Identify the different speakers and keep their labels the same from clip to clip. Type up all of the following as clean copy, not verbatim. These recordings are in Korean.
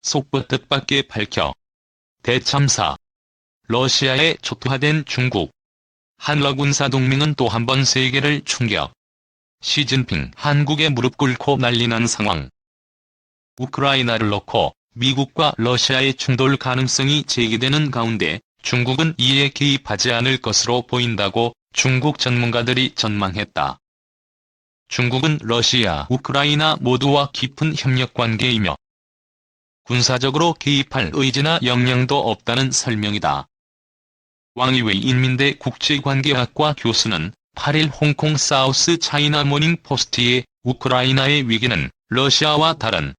Speaker 1: 속보 뜻밖의 밝혀. 대참사. 러시아에 초토화된 중국. 한러 군사동맹은 또 한 번 세계를 충격. 시진핑 한국에 무릎 꿇고 난리난 상황. 우크라이나를 놓고 미국과 러시아의 충돌 가능성이 제기되는 가운데 중국은 이에 개입하지 않을 것으로 보인다고 중국 전문가들이 전망했다. 중국은 러시아, 우크라이나 모두와 깊은 협력관계이며 군사적으로 개입할 의지나 역량도 없다는 설명이다. 왕이웨이 인민대 국제관계학과 교수는 8일 홍콩 사우스 차이나 모닝 포스트에 우크라이나의 위기는 러시아와 다른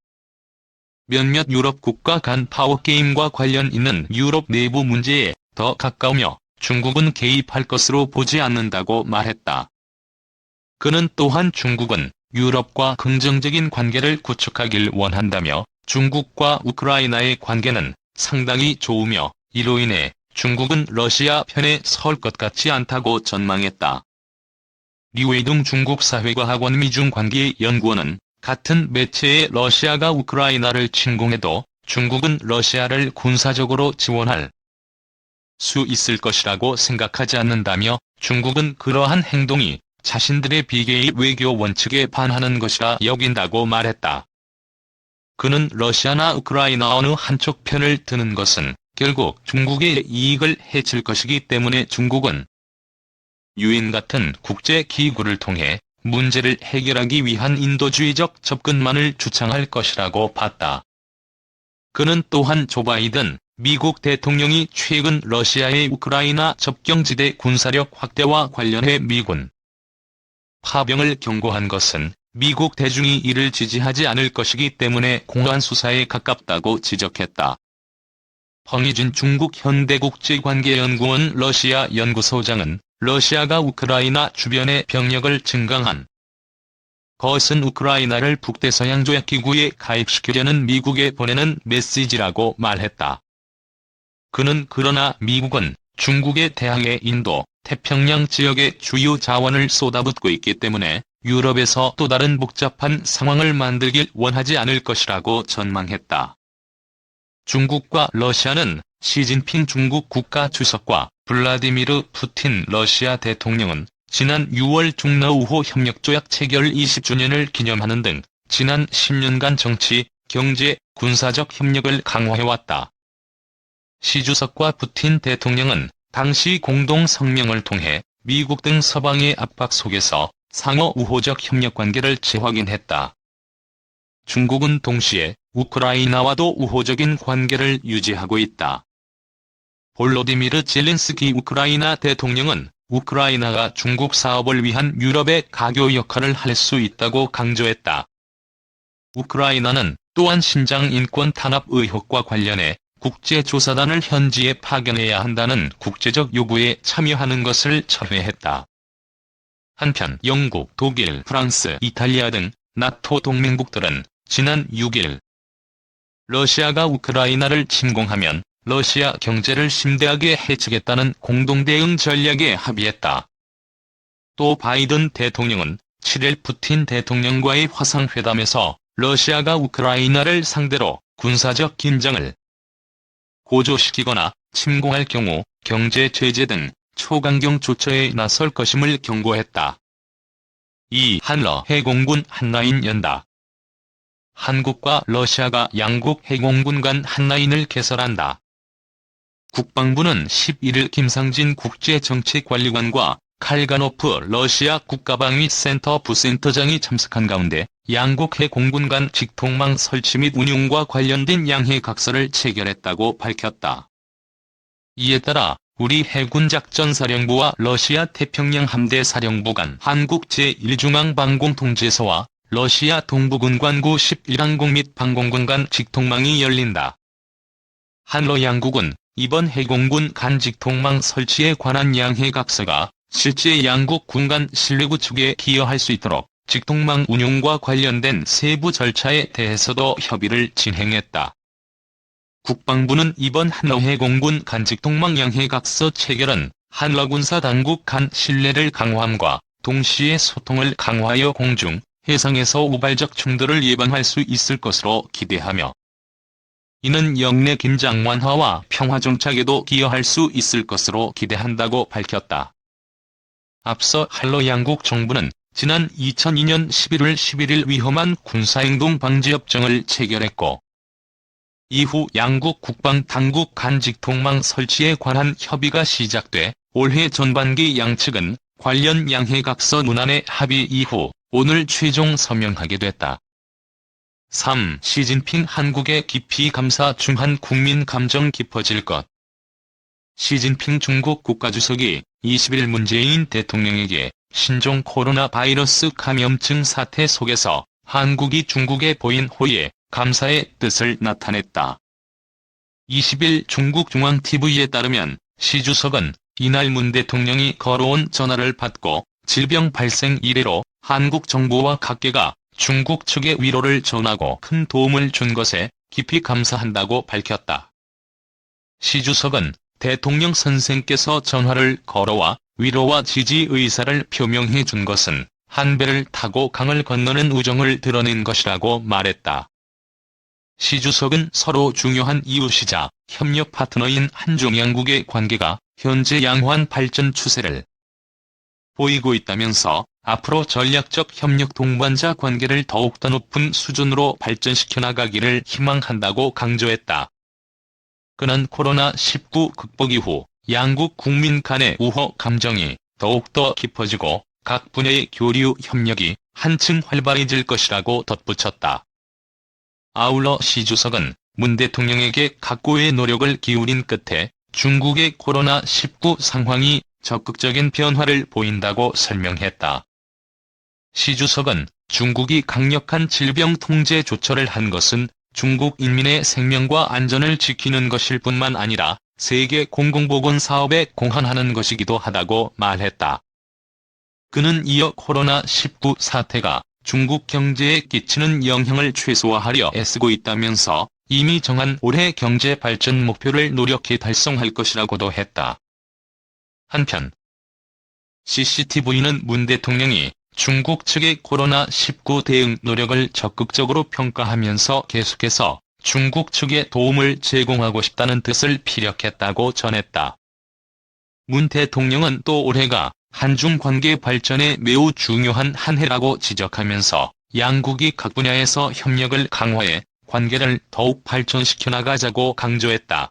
Speaker 1: 몇몇 유럽 국가 간 파워게임과 관련 있는 유럽 내부 문제에 더 가까우며 중국은 개입할 것으로 보지 않는다고 말했다. 그는 또한 중국은 유럽과 긍정적인 관계를 구축하길 원한다며 중국과 우크라이나의 관계는 상당히 좋으며 이로 인해 중국은 러시아 편에 설 것 같지 않다고 전망했다. 리웨이둥 중국 사회과학원 미중관계연구원은 같은 매체에 러시아가 우크라이나를 침공해도 중국은 러시아를 군사적으로 지원할 수 있을 것이라고 생각하지 않는다며 중국은 그러한 행동이 자신들의 비개입 외교 원칙에 반하는 것이라 여긴다고 말했다. 그는 러시아나 우크라이나 어느 한쪽 편을 드는 것은 결국 중국의 이익을 해칠 것이기 때문에 중국은 유엔 같은 국제기구를 통해 문제를 해결하기 위한 인도주의적 접근만을 주창할 것이라고 봤다. 그는 또한 조 바이든 미국 대통령이 최근 러시아의 우크라이나 접경지대 군사력 확대와 관련해 미군 파병을 경고한 것은 미국 대중이 이를 지지하지 않을 것이기 때문에 공안 수사에 가깝다고 지적했다. 황희준 중국 현대국제관계연구원 러시아 연구소장은 러시아가 우크라이나 주변에 병력을 증강한 것은 우크라이나를 북대서양조약기구에 가입시키려는 미국에 보내는 메시지라고 말했다. 그는 그러나 미국은 중국에 대항해 인도, 태평양 지역의 주요 자원을 쏟아붓고 있기 때문에 유럽에서 또 다른 복잡한 상황을 만들길 원하지 않을 것이라고 전망했다. 중국과 러시아는 시진핑 중국 국가주석과 블라디미르 푸틴 러시아 대통령은 지난 6월 중러우호 협력조약 체결 20주년을 기념하는 등 지난 10년간 정치, 경제, 군사적 협력을 강화해왔다. 시 주석과 푸틴 대통령은 당시 공동 성명을 통해 미국 등 서방의 압박 속에서 상호 우호적 협력관계를 재확인했다. 중국은 동시에 우크라이나와도 우호적인 관계를 유지하고 있다. 볼로디미르 젤렌스키 우크라이나 대통령은 우크라이나가 중국 사업을 위한 유럽의 가교 역할을 할 수 있다고 강조했다. 우크라이나는 또한 신장 인권 탄압 의혹과 관련해 국제조사단을 현지에 파견해야 한다는 국제적 요구에 참여하는 것을 철회했다. 한편 영국, 독일, 프랑스, 이탈리아 등 나토 동맹국들은 지난 6일 러시아가 우크라이나를 침공하면 러시아 경제를 심대하게 해치겠다는 공동대응 전략에 합의했다. 또 바이든 대통령은 7일 푸틴 대통령과의 화상회담에서 러시아가 우크라이나를 상대로 군사적 긴장을 고조시키거나 침공할 경우 경제 제재 등 초강경 조처에 나설 것임을 경고했다. 이 한러 해공군 한라인 연다. 한국과 러시아가 양국 해공군 간 한라인을 개설한다. 국방부는 11일 김상진 국제정책관리관과 칼가노프 러시아 국가방위센터 부센터장이 참석한 가운데 양국 해공군 간 직통망 설치 및 운용과 관련된 양해각서를 체결했다고 밝혔다. 이에 따라 우리 해군작전사령부와 러시아 태평양 함대사령부 간 한국 제1중앙방공통제소와 러시아 동부군관구 11항공 및 방공군 간 직통망이 열린다. 한러 양국은 이번 해공군 간 직통망 설치에 관한 양해각서가 실제 양국 군 간 신뢰 구축에 기여할 수 있도록 직통망 운용과 관련된 세부 절차에 대해서도 협의를 진행했다. 국방부는 이번 한러 해공군 간 직통망 양해각서 체결은 한러 군사 당국 간 신뢰를 강화함과 동시에 소통을 강화하여 공중, 해상에서 우발적 충돌을 예방할 수 있을 것으로 기대하며 이는 영내 긴장 완화와 평화 정착에도 기여할 수 있을 것으로 기대한다고 밝혔다. 앞서 한러 양국 정부는 지난 2002년 11월 11일 위험한 군사행동 방지협정을 체결했고, 이후 양국 국방당국 간직통망 설치에 관한 협의가 시작돼 올해 전반기 양측은 관련 양해각서 문안의 합의 이후 오늘 최종 서명하게 됐다. 3. 시진핑 한국에 깊이 감사 중한 국민 감정 깊어질 것. 시진핑 중국 국가주석이 20일 문재인 대통령에게 신종 코로나 바이러스 감염증 사태 속에서 한국이 중국에 보인 호의에 감사의 뜻을 나타냈다. 20일 중국 중앙TV에 따르면 시 주석은 이날 문 대통령이 걸어온 전화를 받고 질병 발생 이래로 한국 정부와 각계가 중국 측에 위로를 전하고 큰 도움을 준 것에 깊이 감사한다고 밝혔다. 시 주석은 대통령 선생께서 전화를 걸어와 위로와 지지 의사를 표명해 준 것은 한 배를 타고 강을 건너는 우정을 드러낸 것이라고 말했다. 시 주석은 서로 중요한 이웃이자 협력 파트너인 한중 양국의 관계가 현재 양호한 발전 추세를 보이고 있다면서 앞으로 전략적 협력 동반자 관계를 더욱더 높은 수준으로 발전시켜 나가기를 희망한다고 강조했다. 그는 코로나19 극복 이후 양국 국민 간의 우호 감정이 더욱더 깊어지고 각 분야의 교류 협력이 한층 활발해질 것이라고 덧붙였다. 아울러 시 주석은 문 대통령에게 각고의 노력을 기울인 끝에 중국의 코로나19 상황이 적극적인 변화를 보인다고 설명했다. 시 주석은 중국이 강력한 질병 통제 조처를 한 것은 중국 인민의 생명과 안전을 지키는 것일 뿐만 아니라 세계 공공보건 사업에 공헌하는 것이기도 하다고 말했다. 그는 이어 코로나19 사태가 중국 경제에 끼치는 영향을 최소화하려 애쓰고 있다면서 이미 정한 올해 경제 발전 목표를 노력해 달성할 것이라고도 했다. 한편 CCTV는 문 대통령이 중국 측의 코로나19 대응 노력을 적극적으로 평가하면서 계속해서 중국 측에 도움을 제공하고 싶다는 뜻을 피력했다고 전했다. 문 대통령은 또 올해가 한중 관계 발전에 매우 중요한 한 해라고 지적하면서 양국이 각 분야에서 협력을 강화해 관계를 더욱 발전시켜 나가자고 강조했다.